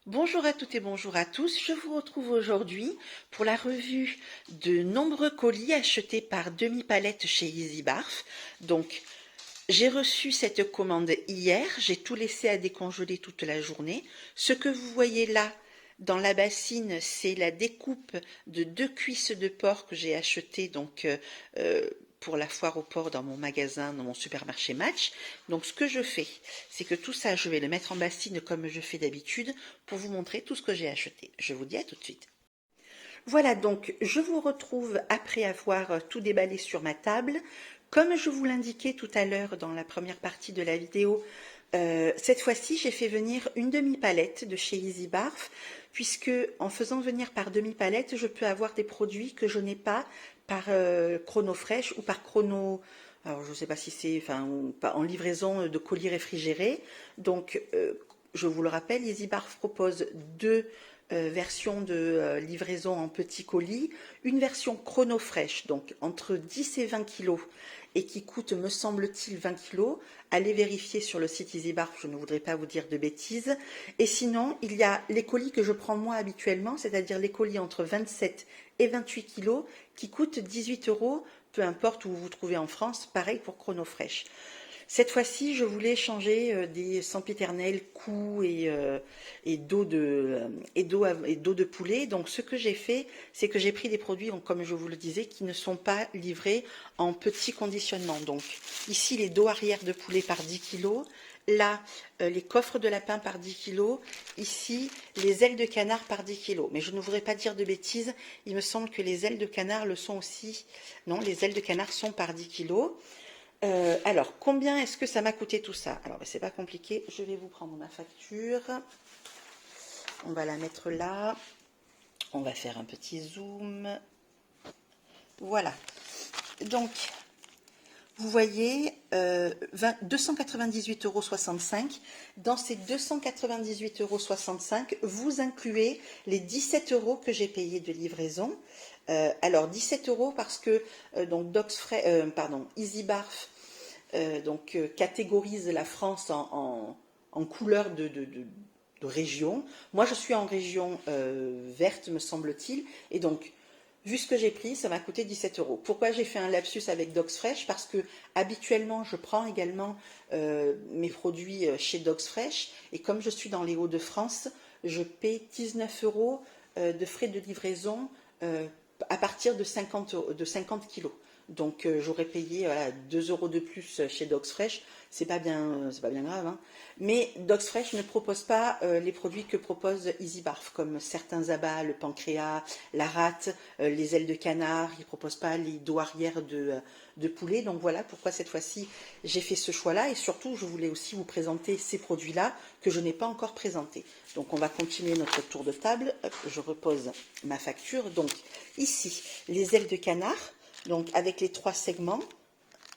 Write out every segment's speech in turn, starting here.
Bonjour à toutes et bonjour à tous, je vous retrouve aujourd'hui pour la revue de nombreux colis achetés par demi-palette chez Easy Barf. Donc, j'ai reçu cette commande hier, j'ai tout laissé à décongeler toute la journée. Ce que vous voyez là dans la bassine, c'est la découpe de 2 cuisses de porc que j'ai achetées pour la foire au porc dans mon magasin, dans mon supermarché Match. Donc ce que je fais, c'est que tout ça, je vais le mettre en bassine comme je fais d'habitude pour vous montrer tout ce que j'ai acheté. Je vous dis à tout de suite. Voilà, donc je vous retrouve après avoir tout déballé sur ma table. Comme je vous l'indiquais tout à l'heure dans la première partie de la vidéo, cette fois-ci j'ai fait venir une demi-palette de chez Easy Barf, puisque en faisant venir par demi-palette, je peux avoir des produits que je n'ai pas par Chrono Fresh ou par Chrono... Alors je ne sais pas si c'est en livraison de colis réfrigérés. Donc je vous le rappelle, Easy Barf propose deux version de livraison en petits colis, une version chrono fraîche, donc entre 10 et 20 kilos, et qui coûte, me semble-t-il, 20 kilos. Allez vérifier sur le site EasyBarf, je ne voudrais pas vous dire de bêtises. Et sinon, il y a les colis que je prends moi habituellement, c'est-à-dire les colis entre 27 et 28 kilos, qui coûtent 18 euros, peu importe où vous vous trouvez en France, pareil pour Chrono Fresh. Cette fois-ci, je voulais changer des sempiternels coups et d'eau de poulet. Donc, ce que j'ai fait, c'est que j'ai pris des produits, comme je vous le disais, qui ne sont pas livrés en petit conditionnement. Donc, ici, les dos arrière de poulet par 10 kilos. Là, les coffres de lapin par 10 kilos. Ici, les ailes de canard par 10 kilos. Mais je ne voudrais pas dire de bêtises. Il me semble que les ailes de canard le sont aussi. Non, les ailes de canard sont par 10 kilos. Alors, combien est-ce que ça m'a coûté tout ça? Alors, c'est pas compliqué. Je vais vous prendre ma facture. On va la mettre là. On va faire un petit zoom. Voilà. Donc, vous voyez, 298,65 €. Dans ces 298,65 €, vous incluez les 17 € que j'ai payés de livraison. Alors, 17 € parce que Easy Barf catégorise la France en couleurs de région. Moi, je suis en région verte, me semble-t-il, et donc vu ce que j'ai pris, ça m'a coûté 17 €. Pourquoi j'ai fait un lapsus avec Dogs Fresh? Parce que habituellement, je prends également mes produits chez Dogs Fresh. Et comme je suis dans les Hauts-de-France, je paie 19 € de frais de livraison à partir de 50 kilos. Donc j'aurais payé 2 € de plus chez Dogs Fresh. C'est pas bien grave, hein. Mais Dogs Fresh ne propose pas les produits que propose Easy Barf, comme certains abats, le pancréas, la rate, les ailes de canard. Ils ne proposent pas les dos arrière de poulet. Donc voilà pourquoi cette fois-ci j'ai fait ce choix-là. Et surtout, je voulais aussi vous présenter ces produits-là que je n'ai pas encore présentés. Donc on va continuer notre tour de table. Hop, je repose ma facture. Donc ici, les ailes de canard. Donc avec les 3 segments,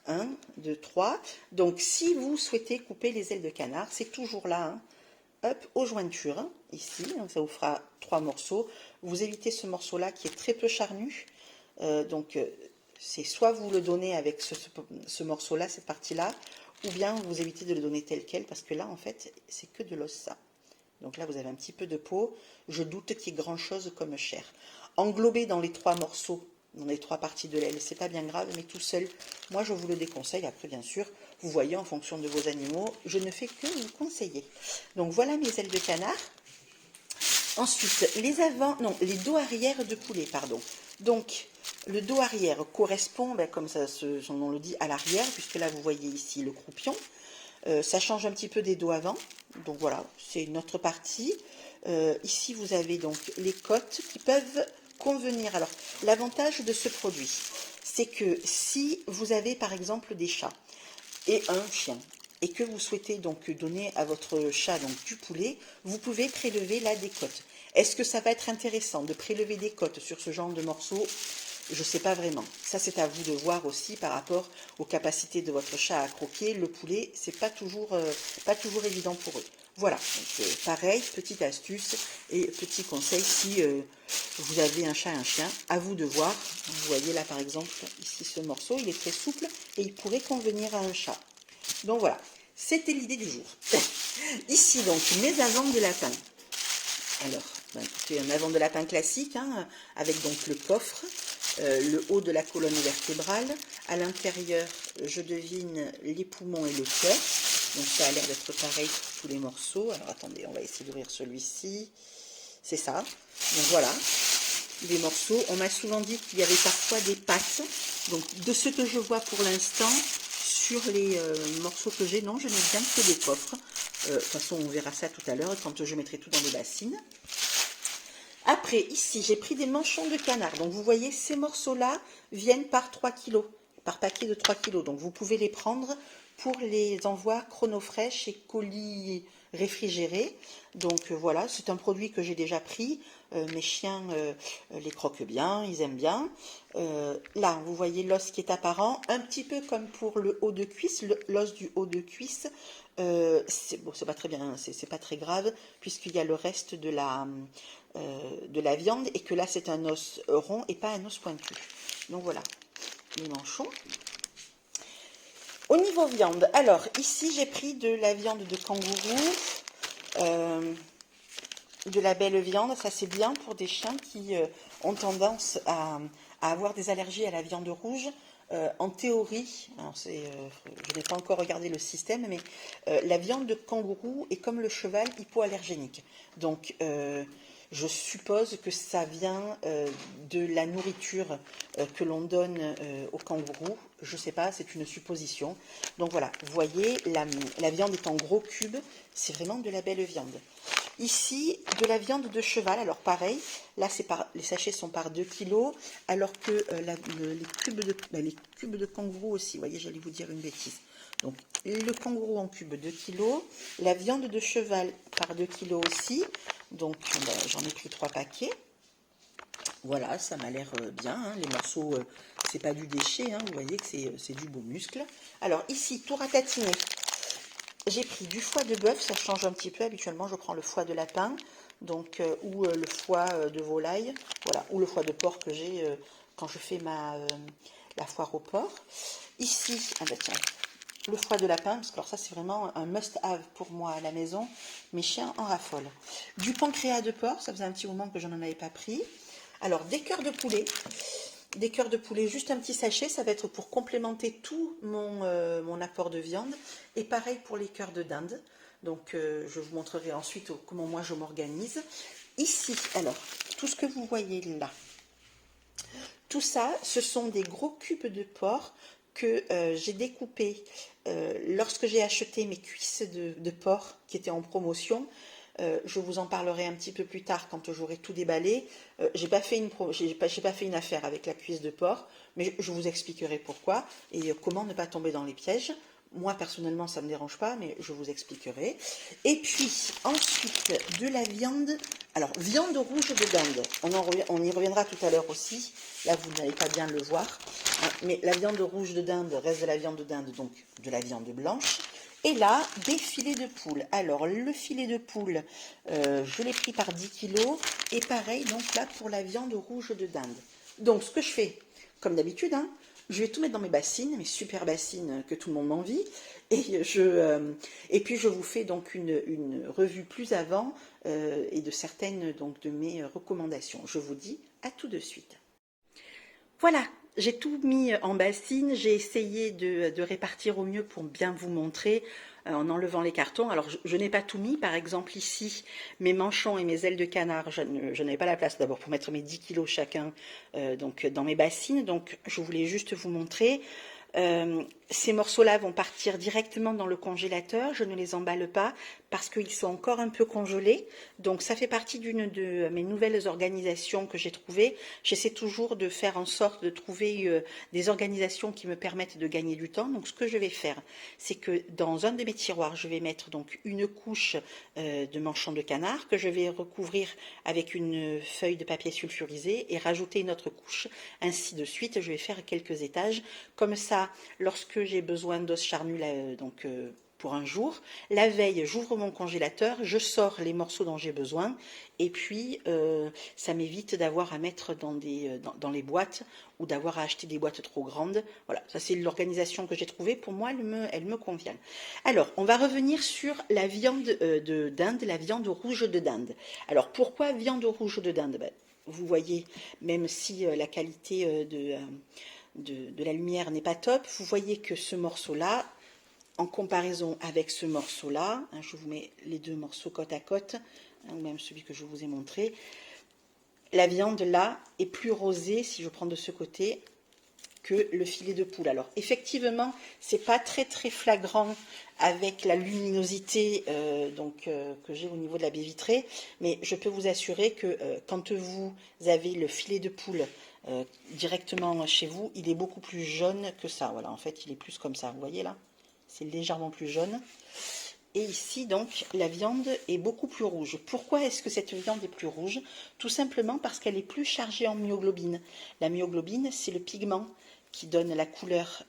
1, 2, 3. Donc si vous souhaitez couper les ailes de canard, c'est toujours là, hein. Hop, aux jointures, hein, ici, hein, ça vous fera 3 morceaux. Vous évitez ce morceau-là qui est très peu charnu. C'est soit vous le donnez avec ce morceau-là, cette partie-là, ou bien vous évitez de le donner tel quel, parce que là, en fait, c'est que de l'os, ça. Donc là, vous avez un petit peu de peau. Je doute qu'il y ait grand-chose comme chair. Englobé dans les 3 morceaux, dans les 3 parties de l'aile, c'est pas bien grave, mais tout seul, moi je vous le déconseille. Après, bien sûr, vous voyez en fonction de vos animaux, je ne fais que vous conseiller. Donc voilà mes ailes de canard. Ensuite, les dos arrière de poulet, pardon. Donc, le dos arrière correspond, comme son nom le dit, à l'arrière, puisque là vous voyez ici le croupion. Ça change un petit peu des dos avant. Donc voilà, c'est une autre partie. Ici, vous avez donc les côtes qui peuvent convenir. Alors, l'avantage de ce produit, c'est que si vous avez par exemple des chats et un chien, et que vous souhaitez donc donner à votre chat donc du poulet, vous pouvez prélever là des côtes. Est-ce que ça va être intéressant de prélever des côtes sur ce genre de morceaux? Je ne sais pas vraiment. Ça, c'est à vous de voir aussi par rapport aux capacités de votre chat à croquer. Le poulet, c'est pas toujours évident pour eux. Voilà, donc, pareil, petite astuce et petit conseil si vous avez un chat et un chien, à vous de voir. Vous voyez là par exemple, ici ce morceau, il est très souple et il pourrait convenir à un chat. Donc voilà, c'était l'idée du jour. Ici donc, mes amandes de lapin. Alors, ben, écoutez, un avant de lapin classique, hein, avec donc le coffre, le haut de la colonne vertébrale. À l'intérieur, je devine les poumons et le cœur. Donc ça a l'air d'être pareil pour tous les morceaux. Alors attendez, on va essayer d'ouvrir celui-ci. C'est ça. Donc voilà, les morceaux. On m'a souvent dit qu'il y avait parfois des pattes. Donc de ce que je vois pour l'instant, sur les morceaux que j'ai, non, je n'ai bien que des coffres. De toute façon, on verra ça tout à l'heure quand je mettrai tout dans les bassines. Après, ici, j'ai pris des manchons de canard. Donc, vous voyez, ces morceaux-là viennent par 3 kg, par paquet de 3 kg. Donc, vous pouvez les prendre pour les envois chronofresh et colis réfrigérés. Donc, voilà, c'est un produit que j'ai déjà pris. Mes chiens les croquent bien, ils aiment bien. Là, vous voyez l'os qui est apparent, un petit peu comme pour le haut de cuisse, l'os du haut de cuisse. C'est bon, c'est pas très bien, c'est pas très grave, puisqu'il y a le reste de la viande, et que là, c'est un os rond et pas un os pointu. Donc voilà, les manchons. Au niveau viande, alors ici, j'ai pris de la viande de kangourou, de la belle viande. Ça, c'est bien pour des chiens qui ont tendance à avoir des allergies à la viande rouge. En théorie, alors je n'ai pas encore regardé le système, mais la viande de kangourou est comme le cheval hypoallergénique. Donc, je suppose que ça vient de la nourriture que l'on donne aux kangourous. Je ne sais pas, c'est une supposition. Donc voilà, vous voyez, la viande est en gros cubes. C'est vraiment de la belle viande. Ici, de la viande de cheval. Alors pareil, là, les sachets sont par 2 kg, alors que les cubes de kangourou aussi. Vous voyez, j'allais vous dire une bêtise. Donc, le kangourou en cube 2 kg, la viande de cheval par 2 kg aussi. Donc, ben, j'en ai pris 3 paquets. Voilà, ça m'a l'air bien. Hein. Les morceaux, c'est pas du déchet. Hein. Vous voyez que c'est du beau muscle. Alors, ici, tout ratatiner. J'ai pris du foie de bœuf, ça change un petit peu. Habituellement, je prends le foie de lapin, donc ou le foie de volaille, voilà, ou le foie de porc que j'ai quand je fais la foire au porc. Ici, ah ben tiens, le foie de lapin, parce que alors ça c'est vraiment un must-have pour moi à la maison. Mes chiens en raffolent. Du pancréas de porc, ça faisait un petit moment que je n'en avais pas pris. Alors des cœurs de poulet. Des cœurs de poulet, juste un petit sachet, ça va être pour complémenter tout mon apport de viande. Et pareil pour les cœurs de dinde. Donc je vous montrerai ensuite comment moi je m'organise. Ici, alors, tout ce que vous voyez là, tout ça, ce sont des gros cubes de porc que j'ai découpés lorsque j'ai acheté mes cuisses de porc qui étaient en promotion. Je vous en parlerai un petit peu plus tard quand j'aurai tout déballé. J'ai pas fait une affaire avec la cuisse de porc, mais je vous expliquerai pourquoi et comment ne pas tomber dans les pièges. Moi, personnellement, ça ne me dérange pas, mais je vous expliquerai. Et puis, ensuite, de la viande. Alors, viande rouge de dinde. On y reviendra tout à l'heure aussi. Là, vous n'allez pas bien le voir. Hein, mais la viande rouge de dinde reste de la viande de dinde, donc de la viande blanche. Et là, des filets de poule. Alors, le filet de poule, je l'ai pris par 10 kg. Et pareil, donc là, pour la viande rouge de dinde. Donc, ce que je fais, comme d'habitude, hein, je vais tout mettre dans mes bassines, mes super bassines que tout le monde m'envie. Et puis, je vous fais donc une revue plus avant et de certaines donc, de mes recommandations. Je vous dis à tout de suite. Voilà, j'ai tout mis en bassine, j'ai essayé de répartir au mieux pour bien vous montrer en enlevant les cartons. Alors je n'ai pas tout mis, par exemple ici, mes manchons et mes ailes de canard, je n'avais pas la place d'abord pour mettre mes 10 kilos chacun donc, dans mes bassines, donc je voulais juste vous montrer. Ces morceaux-là vont partir directement dans le congélateur, je ne les emballe pas parce qu'ils sont encore un peu congelés, donc ça fait partie d'une de mes nouvelles organisations que j'ai trouvées. J'essaie toujours de faire en sorte de trouver des organisations qui me permettent de gagner du temps. Donc ce que je vais faire, c'est que dans un de mes tiroirs, je vais mettre donc une couche de manchons de canard que je vais recouvrir avec une feuille de papier sulfurisé et rajouter une autre couche, ainsi de suite. Je vais faire quelques étages, comme ça, lorsque j'ai besoin d'os charnus, pour un jour. La veille, j'ouvre mon congélateur, je sors les morceaux dont j'ai besoin, et puis ça m'évite d'avoir à mettre dans les boîtes ou d'avoir à acheter des boîtes trop grandes. Voilà, ça c'est l'organisation que j'ai trouvée. Pour moi, elle me convient. Alors, on va revenir sur la viande de dinde, la viande rouge de dinde. Alors, pourquoi viande rouge de dinde? Ben, vous voyez, même si la qualité de la lumière n'est pas top, vous voyez que ce morceau-là, en comparaison avec ce morceau-là, hein, je vous mets les deux morceaux côte à côte, hein, ou même celui que je vous ai montré, la viande là est plus rosée, si je prends de ce côté, que le filet de poule. Alors effectivement, c'est pas très très flagrant avec la luminosité que j'ai au niveau de la baie vitrée, mais je peux vous assurer que quand vous avez le filet de poule directement chez vous, il est beaucoup plus jaune que ça. Voilà, en fait, il est plus comme ça. Vous voyez là, c'est légèrement plus jaune. Et ici, donc, la viande est beaucoup plus rouge. Pourquoi est-ce que cette viande est plus rouge? Tout simplement parce qu'elle est plus chargée en myoglobine. La myoglobine, c'est le pigment qui donne la couleur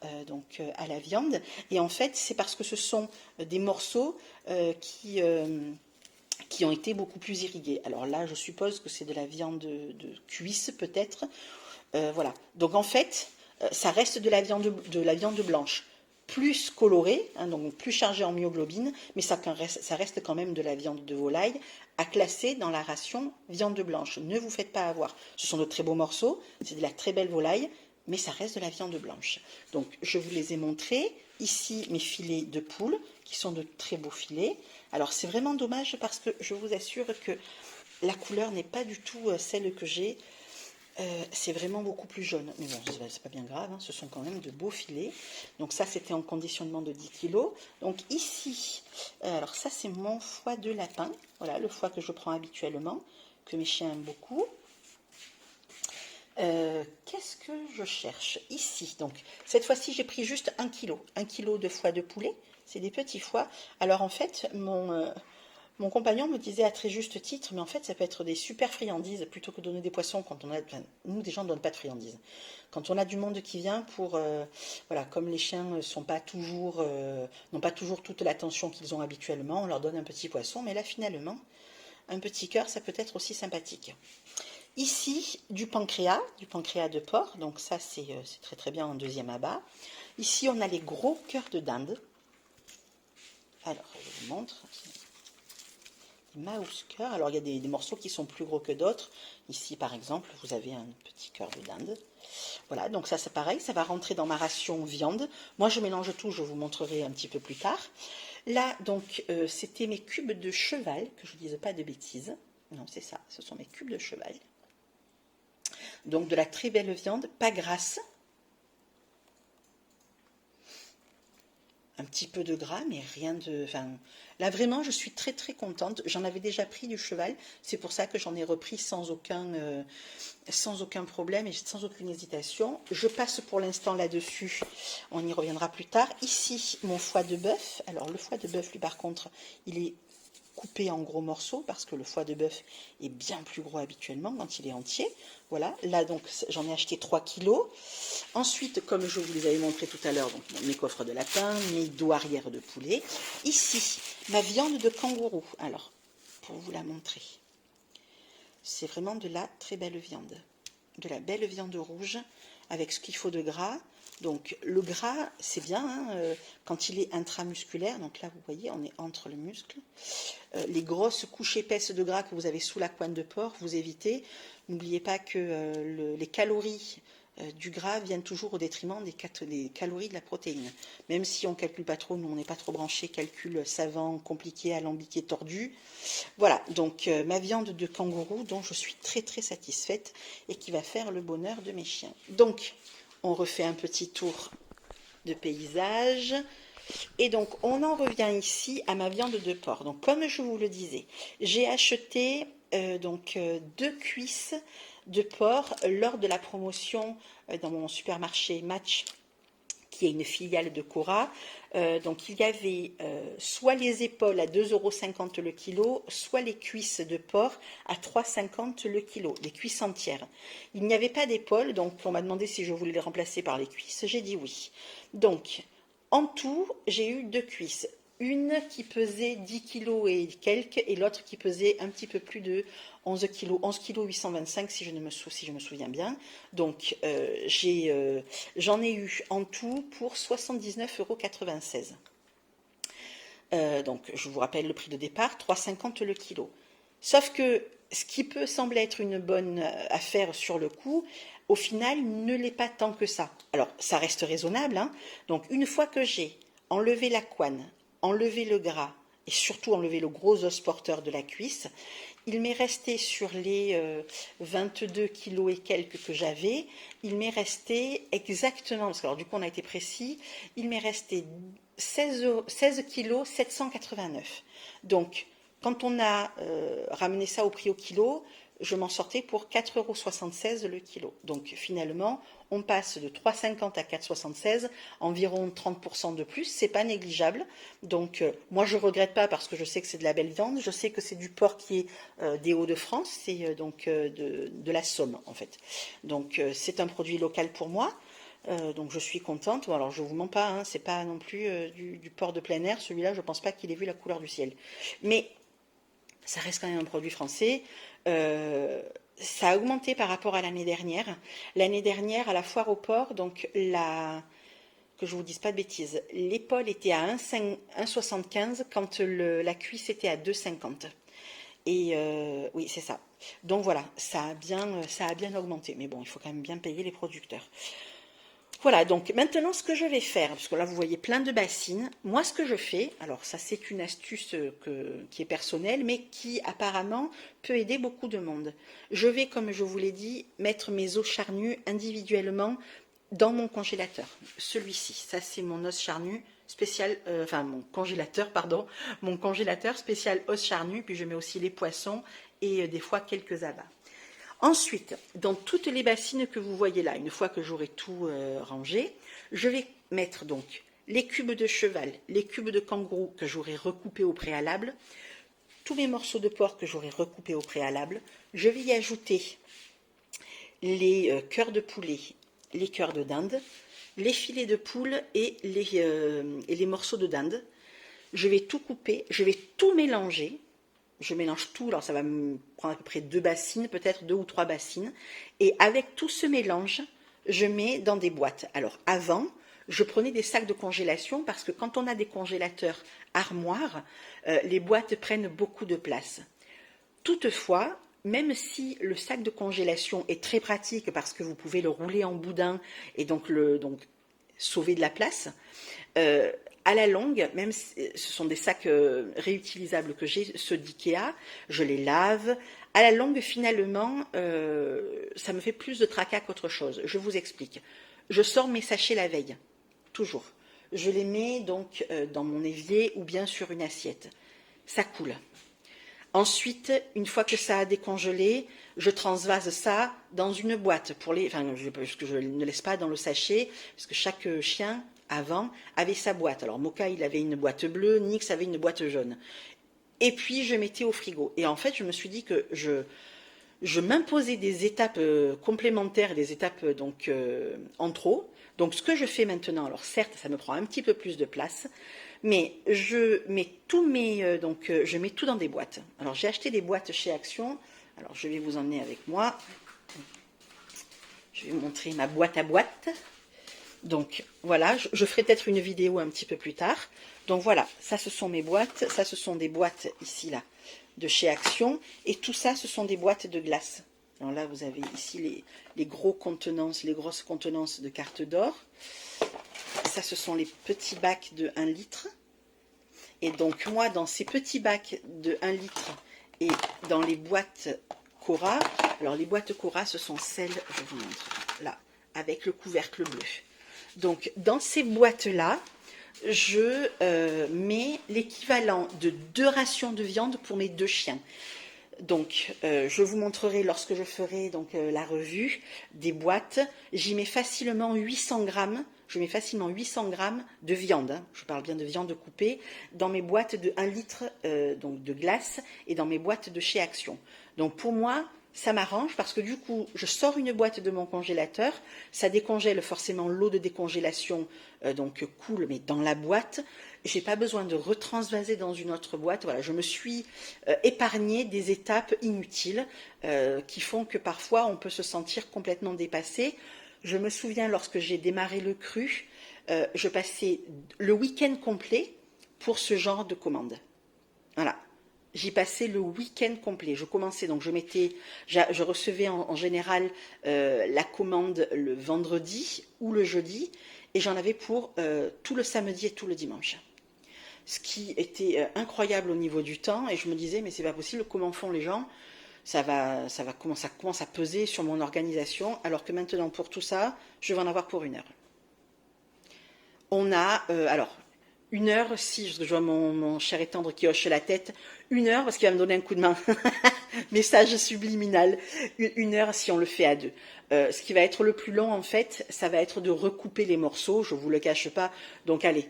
à la viande. Et en fait, c'est parce que ce sont des morceaux qui ont été beaucoup plus irrigués. Alors là, je suppose que c'est de la viande de cuisse, peut-être. Voilà. Donc en fait, ça reste de la viande blanche, plus colorée, hein, donc plus chargée en myoglobine, mais ça reste quand même de la viande de volaille à classer dans la ration viande blanche. Ne vous faites pas avoir. Ce sont de très beaux morceaux, c'est de la très belle volaille, mais ça reste de la viande blanche. Donc je vous les ai montrés. Ici, mes filets de poule, qui sont de très beaux filets. Alors c'est vraiment dommage parce que je vous assure que la couleur n'est pas du tout celle que j'ai. C'est vraiment beaucoup plus jaune. Mais bon, c'est pas bien grave, hein, ce sont quand même de beaux filets. Donc ça, c'était en conditionnement de 10 kg. Donc ici, alors ça, c'est mon foie de lapin. Voilà, le foie que je prends habituellement, que mes chiens aiment beaucoup. Qu'est-ce que je cherche ici? Donc, cette fois-ci, j'ai pris juste 1 kg. 1 kg de foie de poulet. C'est des petits foies. Alors, en fait, mon compagnon me disait à très juste titre, mais en fait, ça peut être des super friandises plutôt que de donner des poissons quand on a. Enfin, nous, des gens ne donnent pas de friandises. Quand on a du monde qui vient pour. Voilà, comme les chiens n'ont pas toujours toute l'attention qu'ils ont habituellement, on leur donne un petit poisson, mais là, finalement, un petit cœur, ça peut être aussi sympathique. Ici, du pancréas de porc, donc ça, c'est très très bien en deuxième abat. Ici, on a les gros cœurs de dinde. Alors, je vous montre. Mouse cœur. Alors il y a des morceaux qui sont plus gros que d'autres. Ici par exemple, vous avez un petit cœur de dinde. Voilà, donc ça c'est pareil, ça va rentrer dans ma ration viande. Moi je mélange tout, je vous montrerai un petit peu plus tard. Là donc c'était mes cubes de cheval, que je ne dise pas de bêtises. Non, c'est ça, ce sont mes cubes de cheval. Donc de la très belle viande, pas grasse. Un petit peu de gras, mais rien de... Enfin, là, vraiment, je suis très, très contente. J'en avais déjà pris du cheval. C'est pour ça que j'en ai repris sans aucun problème et sans aucune hésitation. Je passe pour l'instant là-dessus. On y reviendra plus tard. Ici, mon foie de bœuf. Alors, le foie de bœuf, lui, par contre, il est coupé en gros morceaux parce que le foie de bœuf est bien plus gros habituellement quand il est entier. Voilà, là donc j'en ai acheté 3 kilos. Ensuite, comme je vous les avais montré tout à l'heure, mes coffres de lapin, mes dos arrière de poulet. Ici, ma viande de kangourou. Alors, pour vous la montrer, c'est vraiment de la très belle viande. De la belle viande rouge avec ce qu'il faut de gras. Donc le gras, c'est bien hein, quand il est intramusculaire. Donc là, vous voyez, on est entre le muscle. Les grosses couches épaisses de gras que vous avez sous la couenne de porc, vous évitez. N'oubliez pas que les calories du gras viennent toujours au détriment des calories de la protéine. Même si on ne calcule pas trop, nous on n'est pas trop branché, calcul savant, compliqué, alambiqué, tordu. Voilà, donc ma viande de kangourou dont je suis très très satisfaite et qui va faire le bonheur de mes chiens. Donc, on refait un petit tour de paysage. Et donc, on en revient ici à ma viande de porc. Donc, comme je vous le disais, j'ai acheté 2 cuisses de porc lors de la promotion dans mon supermarché Match, qui est une filiale de Cora. Donc, il y avait soit les épaules à 2,50 € le kilo, soit les cuisses de porc à 3,50 € le kilo, les cuisses entières. Il n'y avait pas d'épaules, donc on m'a demandé si je voulais les remplacer par les cuisses. J'ai dit oui. Donc, en tout, j'ai eu 2 cuisses. une qui pesait 10 kilos et quelques, et l'autre qui pesait un petit peu plus de 11 kilos, 11 kilos 825 si je me souviens bien. Donc j'en ai eu en tout pour 79,96 €. Donc je vous rappelle le prix de départ, 3,50 € le kilo. Sauf que ce qui peut sembler être une bonne affaire sur le coup, au final ne l'est pas tant que ça. Alors ça reste raisonnable, hein. Donc une fois que j'ai enlevé la couenne, enlevé le gras et surtout enlevé le gros os porteur de la cuisse, il m'est resté sur les 22 kilos et quelques que j'avais, il m'est resté exactement, parce que alors du coup on a été précis, il m'est resté 16 kilos 789. Donc quand on a ramené ça au prix au kilo, je m'en sortais pour 4,76 € le kilo. Donc finalement, on passe de 3,50 à 4,76, environ 30% de plus, c'est pas négligeable. Donc moi je regrette pas parce que je sais que c'est de la belle viande, je sais que c'est du porc qui est des Hauts-de-France, c'est de la Somme en fait. Donc c'est un produit local pour moi. Donc je suis contente. Bon, alors je vous mens pas, hein, c'est pas non plus du porc de plein air. Celui-là, je pense pas qu'il ait vu la couleur du ciel. Mais ça reste quand même un produit français. Ça a augmenté par rapport à l'année dernière. L'année dernière, à la foire au porc, donc que je vous dise pas de bêtises, l'épaule était à 1,75 quand la cuisse était à 2,50. Et oui, c'est ça. Donc voilà, ça a bien augmenté. Mais bon, il faut quand même bien payer les producteurs. Voilà, donc maintenant ce que je vais faire, parce que là vous voyez plein de bassines, moi ce que je fais, alors ça c'est une astuce qui est personnelle, mais qui apparemment peut aider beaucoup de monde. Je vais, comme je vous l'ai dit, mettre mes os charnus individuellement dans mon congélateur. Celui-ci, ça c'est mon os charnu spécial, mon congélateur, pardon, mon congélateur spécial os charnu, puis je mets aussi les poissons et des fois quelques abats. Ensuite, dans toutes les bassines que vous voyez là, une fois que j'aurai tout rangé, je vais mettre donc les cubes de cheval, les cubes de kangourou que j'aurai recoupés au préalable, tous mes morceaux de porc que j'aurai recoupés au préalable. Je vais y ajouter les cœurs de poulet, les cœurs de dinde, les filets de poule et les morceaux de dinde. Je vais tout couper, je vais tout mélanger. Je mélange tout, alors ça va me prendre à peu près 2 bassines, peut-être 2 ou 3 bassines. Et avec tout ce mélange, je mets dans des boîtes. Alors avant, je prenais des sacs de congélation parce que quand on a des congélateurs armoires, les boîtes prennent beaucoup de place. Toutefois, même si le sac de congélation est très pratique parce que vous pouvez le rouler en boudin et donc sauver de la place, à la longue, même si ce sont des sacs réutilisables que j'ai, ceux d'IKEA, je les lave. À la longue, finalement, ça me fait plus de tracas qu'autre chose. Je vous explique. Je sors mes sachets la veille, toujours. Je les mets donc dans mon évier ou bien sur une assiette. Ça coule. Ensuite, une fois que ça a décongelé, je transvase ça dans une boîte parce que je ne laisse pas dans le sachet, parce que chaque chien avant avait sa boîte. Alors Moka, il avait une boîte bleue, Nix avait une boîte jaune. Et puis je mettais au frigo. Et en fait, je me suis dit que je m'imposais des étapes complémentaires, des étapes en trop. Donc ce que je fais maintenant, alors certes, ça me prend un petit peu plus de place, mais je mets je mets tout dans des boîtes. Alors j'ai acheté des boîtes chez Action. Alors je vais vous emmener avec moi. Je vais vous montrer ma boîte à boîtes. Donc voilà, je ferai peut-être une vidéo un petit peu plus tard. Donc voilà, ça ce sont mes boîtes, ça ce sont des boîtes ici là de chez Action, et tout ça ce sont des boîtes de glace. Alors là vous avez ici les grosses contenances de cartes d'or. Ça ce sont les petits bacs de 1 litre. Et donc moi dans ces petits bacs de 1 litre et dans les boîtes Cora, alors les boîtes Cora ce sont celles, je vous montre là, avec le couvercle bleu. Donc, dans ces boîtes-là, je mets l'équivalent de 2 rations de viande pour mes 2 chiens. Donc, je vous montrerai lorsque je ferai la revue des boîtes. J'y mets facilement 800 grammes. Je mets facilement 800 grammes de viande. Hein, je parle bien de viande coupée dans mes boîtes de 1 litre de glace et dans mes boîtes de chez Action. Donc, pour moi, ça m'arrange parce que du coup, je sors une boîte de mon congélateur, ça décongèle forcément, l'eau de décongélation donc coule, mais dans la boîte. J'ai pas besoin de retransvaser dans une autre boîte. Voilà, je me suis épargné des étapes inutiles qui font que parfois on peut se sentir complètement dépassé. Je me souviens lorsque j'ai démarré le cru, je passais le week-end complet pour ce genre de commande. Voilà. J'y passais le week-end complet. Je commençais, donc je recevais en général la commande le vendredi ou le jeudi, et j'en avais pour tout le samedi et tout le dimanche. Ce qui était incroyable au niveau du temps, et je me disais, mais c'est pas possible, comment font les gens? Ça commence à peser sur mon organisation, alors que maintenant, pour tout ça, je vais en avoir pour 1 heure. On a, alors, 1 heure, si je vois mon cher et tendre qui hoche la tête, 1 heure parce qu'il va me donner un coup de main. Message subliminal. 1 heure si on le fait à deux. Ce qui va être le plus long, en fait, ça va être de recouper les morceaux, je ne vous le cache pas. Donc allez,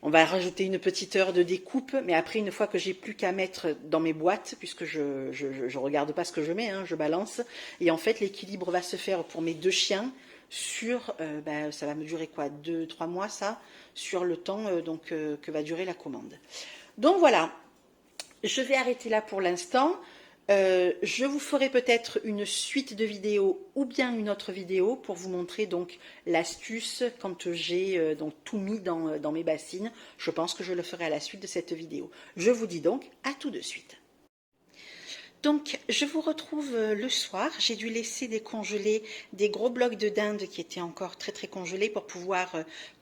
on va rajouter une petite heure de découpe, mais après, une fois que j'ai plus qu'à mettre dans mes boîtes, puisque je regarde pas ce que je mets, hein, je balance, et en fait, l'équilibre va se faire pour mes 2 chiens sur, ça va me durer quoi, 2-3 mois ça, sur le temps que va durer la commande. Donc voilà, je vais arrêter là pour l'instant. Je vous ferai peut-être une suite de vidéos ou bien une autre vidéo pour vous montrer donc l'astuce quand j'ai donc tout mis dans mes bassines. Je pense que je le ferai à la suite de cette vidéo. Je vous dis donc à tout de suite. Donc, je vous retrouve le soir. J'ai dû laisser décongeler des gros blocs de dinde qui étaient encore très très congelés pour pouvoir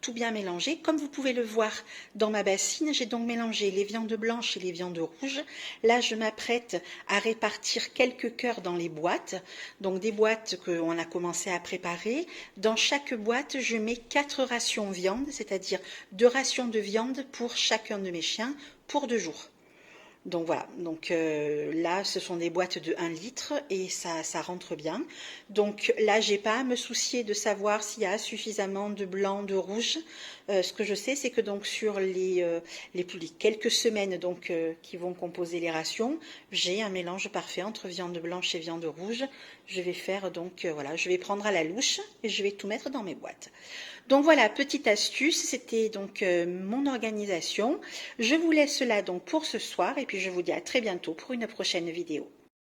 tout bien mélanger. Comme vous pouvez le voir dans ma bassine, j'ai donc mélangé les viandes blanches et les viandes rouges. Là, je m'apprête à répartir quelques cœurs dans les boîtes. Donc, des boîtes qu'on a commencé à préparer. Dans chaque boîte, je mets 4 rations viande, c'est-à-dire 2 rations de viande pour chacun de mes chiens pour 2 jours. Donc voilà, donc là ce sont des boîtes de 1 litre et ça rentre bien. Donc là j'ai pas à me soucier de savoir s'il y a suffisamment de blanc, de rouge. Ce que je sais c'est que donc sur les quelques semaines donc qui vont composer les rations, j'ai un mélange parfait entre viande blanche et viande rouge. Je vais faire donc voilà, je vais prendre à la louche et je vais tout mettre dans mes boîtes. Donc voilà, petite astuce, c'était donc mon organisation. Je vous laisse là donc pour ce soir et puis je vous dis à très bientôt pour une prochaine vidéo.